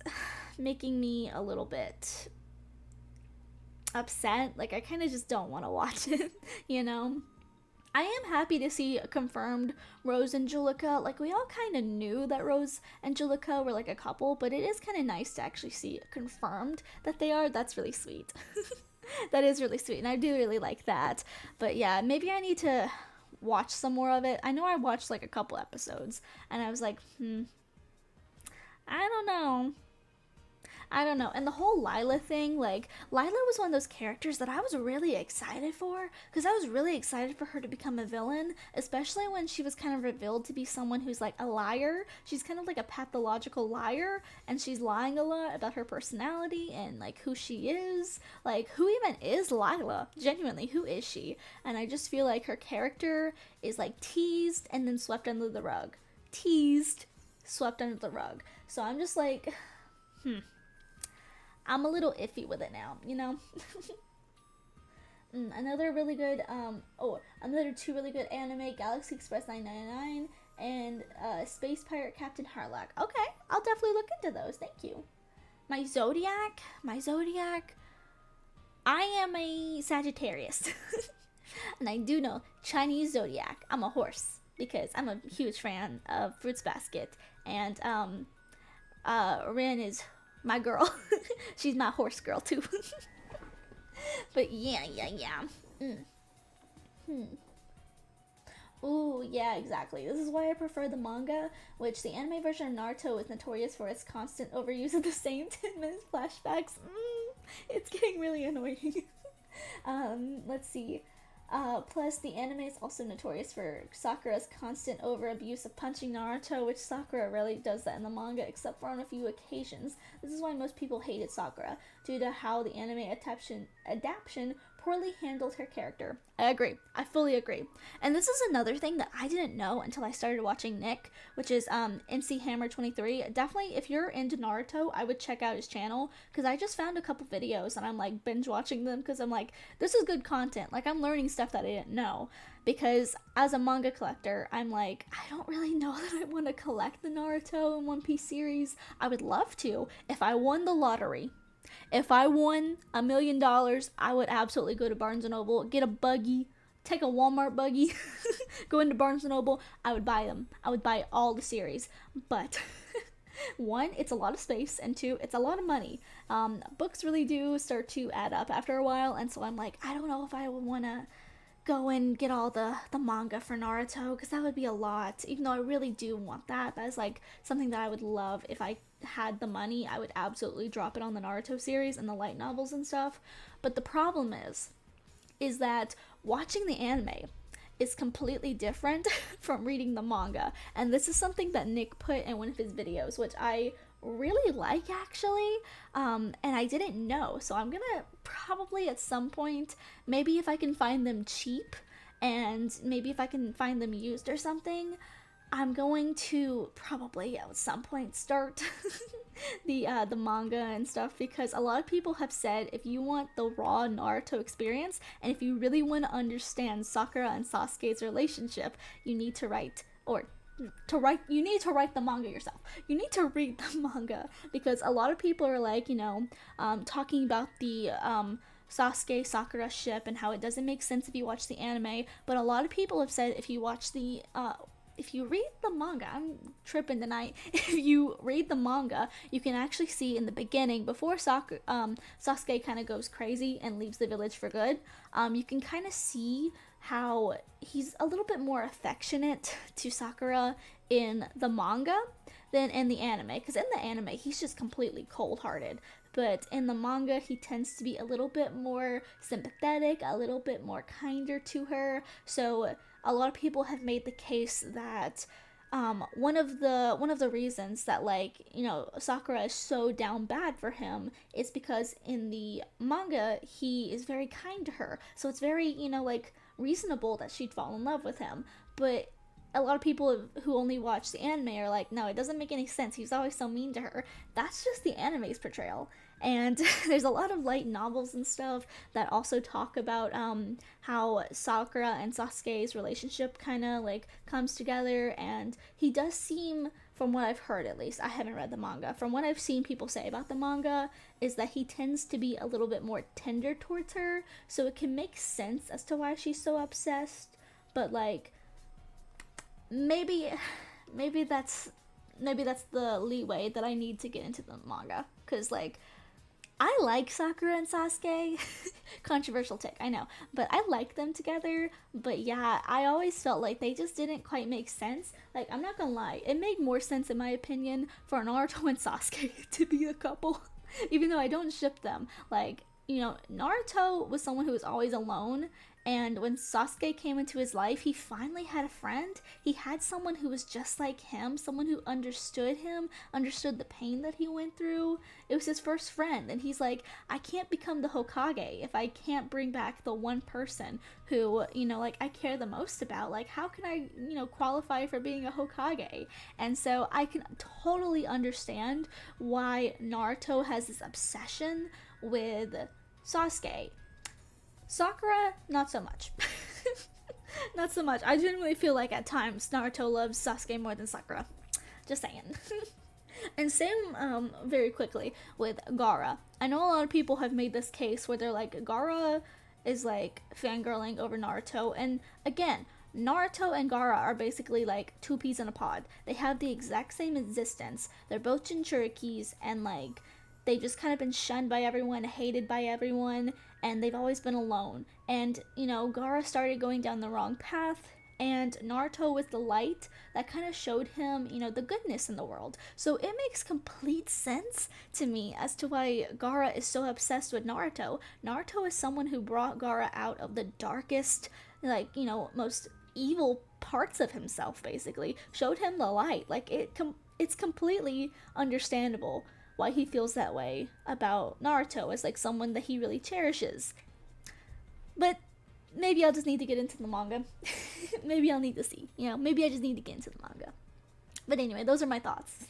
making me a little bit upset. Like, I kind of just don't want to watch it, you know? I am happy to see confirmed Rose and Julika. Like, we all kind of knew that Rose and Julika were like a couple, but it is kind of nice to actually see confirmed that they are. That's really sweet. That is really sweet, and I do really like that. But yeah, maybe I need to watch some more of it. I know I watched like a couple episodes, and I was like, I don't know. I don't know. And the whole Lila thing, like, Lila was one of those characters that I was really excited for, because I was really excited for her to become a villain, especially when she was kind of revealed to be someone who's like a liar. She's kind of like a pathological liar, and she's lying a lot about her personality and like who she is. Like, who even is Lila? Genuinely, who is she? And I just feel like her character is like teased and then swept under the rug. Teased, swept under the rug. So I'm just like, I'm a little iffy with it now, you know? Another really good, another two really good anime, Galaxy Express 999 and Space Pirate Captain Harlock. Okay, I'll definitely look into those, thank you. My zodiac, I am a Sagittarius. And I do know Chinese zodiac. I'm a horse because I'm a huge fan of Fruits Basket. And Rin is my girl. She's my horse girl too. But yeah. Ooh, yeah, exactly. This is why I prefer the manga, which the anime version of Naruto is notorious for its constant overuse of the same 10-minute flashbacks. It's getting really annoying. Let's see. Plus, the anime is also notorious for Sakura's constant over-abuse of punching Naruto, which Sakura rarely does that in the manga, except for on a few occasions. This is why most people hated Sakura, due to how the anime adaptation poorly handled her character. I agree. I fully agree. And this is another thing that I didn't know until I started watching Nick, which is NC Hammer 23. Definitely, if you're into Naruto, I would check out his channel, because I just found a couple videos and I'm like binge watching them because I'm like, this is good content. Like, I'm learning stuff that I didn't know. Because as a manga collector, I'm like, I don't really know that I want to collect the Naruto and One Piece series. I would love to if I won the lottery. If I won $1 million, I would absolutely go to Barnes & Noble, get a buggy, take a Walmart buggy, go into Barnes & Noble, I would buy them. I would buy all the series. But one, it's a lot of space, and two, it's a lot of money. Books really do start to add up after a while, and so I'm like, I don't know if I would want to go and get all the manga for Naruto, because that would be a lot. Even though I really do want that, that is like something that I would love. If I had the money, I would absolutely drop it on the Naruto series and the light novels and stuff. But the problem is that watching the anime is completely different from reading the manga. And this is something that Nick put in one of his videos, which I really like, actually, and I didn't know. So I'm gonna probably at some point, maybe if I can find them cheap, and maybe if I can find them used or something, I'm going to probably at some point start the manga and stuff, because a lot of people have said if you want the raw Naruto experience, and if you really want to understand Sakura and Sasuke's relationship, you need to write the manga yourself. You need to read the manga, because a lot of people are like, talking about the Sasuke Sakura ship and how it doesn't make sense if you watch the anime, but a lot of people have said if you read the manga, I'm tripping tonight. If you read the manga, you can actually see in the beginning, before Sasuke kind of goes crazy and leaves the village for good, you can kind of see how he's a little bit more affectionate to Sakura in the manga than in the anime. Because in the anime, he's just completely cold hearted. But in the manga, he tends to be a little bit more sympathetic, a little bit more kinder to her. So a lot of people have made the case that one of the reasons that, like, Sakura is so down bad for him is because in the manga he is very kind to her, so it's very, like, reasonable that she'd fall in love with him. But a lot of people who only watch the anime are like, no, it doesn't make any sense, he's always so mean to her. That's just the anime's portrayal. And there's a lot of light novels and stuff that also talk about how Sakura and Sasuke's relationship kind of like comes together, and he does seem, from what I've heard at least, I haven't read the manga, from what I've seen people say about the manga, is that he tends to be a little bit more tender towards her, so it can make sense as to why she's so obsessed. But like, maybe maybe that's the leeway that I need to get into the manga, because like, I like Sakura and Sasuke. Controversial take, I know. But I like them together. But yeah, I always felt like they just didn't quite make sense. Like, I'm not gonna lie, it made more sense, in my opinion, for Naruto and Sasuke to be a couple. Even though I don't ship them. Like, Naruto was someone who was always alone, and when Sasuke came into his life, he finally had a friend. He had someone who was just like him, someone who understood him, understood the pain that he went through. It was his first friend, and he's like, I can't become the Hokage if I can't bring back the one person who, like, I care the most about. Like, how can I, qualify for being a Hokage? And so I can totally understand why Naruto has this obsession with Sasuke. Sakura, not so much. Not so much. I genuinely feel like at times Naruto loves Sasuke more than Sakura. Just saying. And same, very quickly, with Gaara. I know a lot of people have made this case where they're like, Gaara is like fangirling over Naruto. And again, Naruto and Gaara are basically like two peas in a pod. They have the exact same existence. They're both Jinchurikis, and like, they've just kind of been shunned by everyone, hated by everyone, and they've always been alone. And, Gaara started going down the wrong path, and Naruto was the light that kind of showed him, the goodness in the world. So it makes complete sense to me as to why Gaara is so obsessed with Naruto. Naruto is someone who brought Gaara out of the darkest, like, most evil parts of himself, basically. Showed him the light. Like, it's completely understandable why he feels that way about Naruto as like someone that he really cherishes. But maybe I'll just need to get into the manga. Maybe I'll need to see. Maybe I just need to get into the manga. But anyway, those are my thoughts.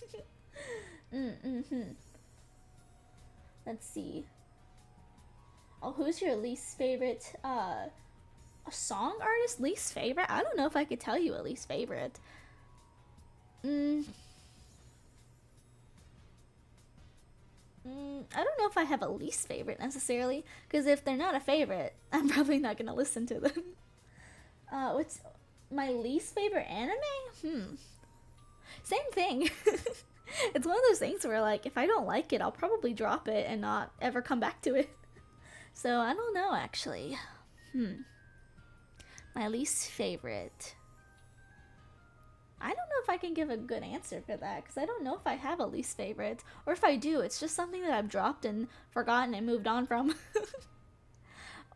Let's see. Oh, who's your least favorite a song artist? Least favorite? I don't know if I could tell you a least favorite. I don't know if I have a least favorite necessarily, because if they're not a favorite, I'm probably not gonna listen to them. What's my least favorite anime? Same thing. It's one of those things where, like, if I don't like it, I'll probably drop it and not ever come back to it. So I don't know, actually. My least favorite. I don't know if I can give a good answer for that, because I don't know if I have a least favorite, or if I do, it's just something that I've dropped and forgotten and moved on from.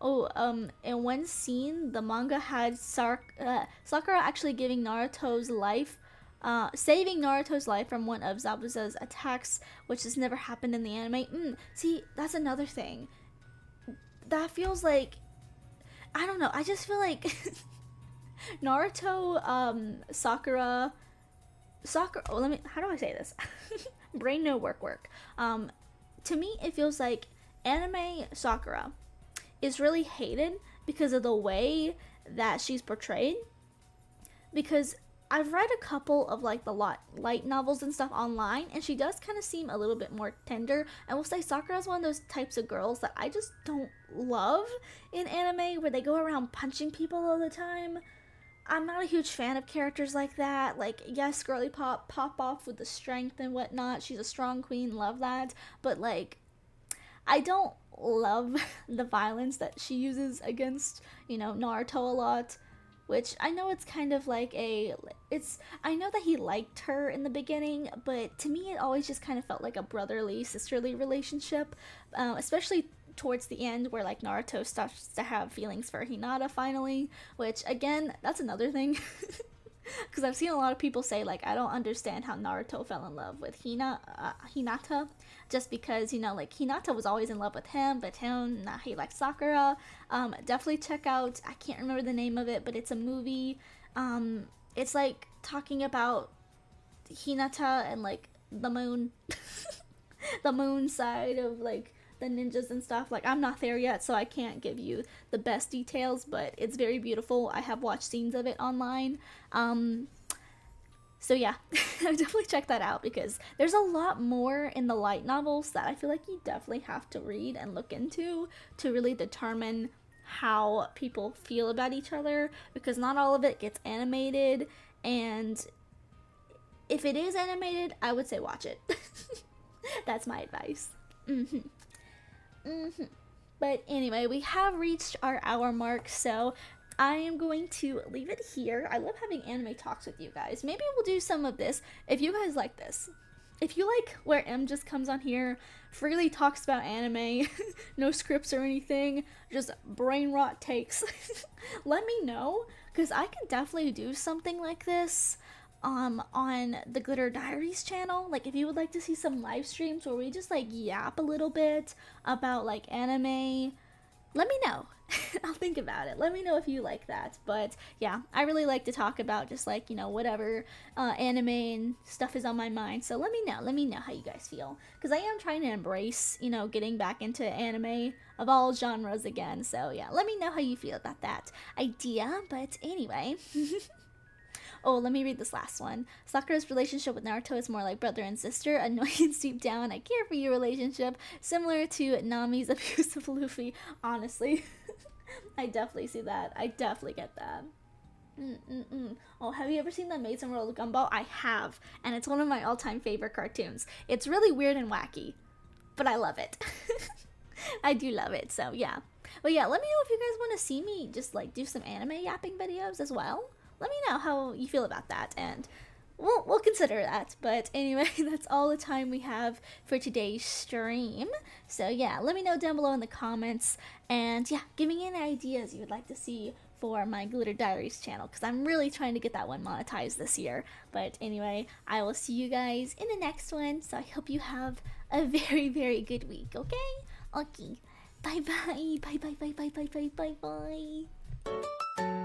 In one scene, the manga had Sakura actually giving Naruto's life, saving Naruto's life from one of Zabuza's attacks, which has never happened in the anime. See, that's another thing. That feels like, I don't know, I just feel like Naruto, Sakura, how do I say this? Brain no work. To me, it feels like anime Sakura is really hated because of the way that she's portrayed. Because I've read a couple of like the light novels and stuff online, and she does kind of seem a little bit more tender. I will say Sakura is one of those types of girls that I just don't love in anime, where they go around punching people all the time. I'm not a huge fan of characters like that. Like, yes, girly pop off with the strength and whatnot. She's a strong queen, love that. But like, I don't love the violence that she uses against, Naruto a lot. Which I know it's kind of like I know that he liked her in the beginning, but to me it always just kind of felt like a brotherly, sisterly relationship, especially towards the end where like Naruto starts to have feelings for Hinata finally, which again, that's another thing. Because I've seen a lot of people say like I don't understand how Naruto fell in love with Hinata, just because like Hinata was always in love with him, but him nah, he likes Sakura. Definitely check out. I can't remember the name of it, but it's a movie. It's like talking about Hinata and like the moon, the moon side of like the ninjas and stuff. Like I'm not there yet, so I can't give you the best details, but it's very beautiful. I have watched scenes of it online. So yeah, I definitely check that out because there's a lot more in the light novels that I feel like you definitely have to read and look into to really determine how people feel about each other, because not all of it gets animated, and if it is animated, I would say watch it. That's my advice. But anyway, we have reached our hour mark, so I am going to leave it here. I love having anime talks with you guys. Maybe we'll do some of this if you guys like this. If you like where M just comes on here, freely talks about anime, no scripts or anything, just brain rot takes, let me know, because I can definitely do something like this on the Glitter Diaries channel. Like if you would like to see some live streams where we just like yap a little bit about like anime, let me know. I'll think about it. Let me know if you like that. But yeah, I really like to talk about just like, whatever anime and stuff is on my mind. So let me know. Let me know how you guys feel. Because I am trying to embrace, getting back into anime of all genres again. So yeah, let me know how you feel about that idea. But anyway. Oh, let me read this last one. Sakura's relationship with Naruto is more like brother and sister, annoyance deep down, I care for you relationship, similar to Nami's abuse of Luffy. Honestly, I definitely see that. I definitely get that. Oh, have you ever seen the Amazing World of Gumball? I have, and it's one of my all-time favorite cartoons. It's really weird and wacky, but I love it. I do love it, so yeah. But yeah, let me know if you guys want to see me just like do some anime yapping videos as well. Let me know how you feel about that, and we'll consider that. But anyway, that's all the time we have for today's stream. So yeah, let me know down below in the comments, and yeah, give me any ideas you would like to see for my Glitter Diaries channel, because I'm really trying to get that one monetized this year. But anyway, I will see you guys in the next one, so I hope you have a very, very good week, okay? Okay, bye-bye, bye-bye, bye-bye, bye-bye, bye-bye.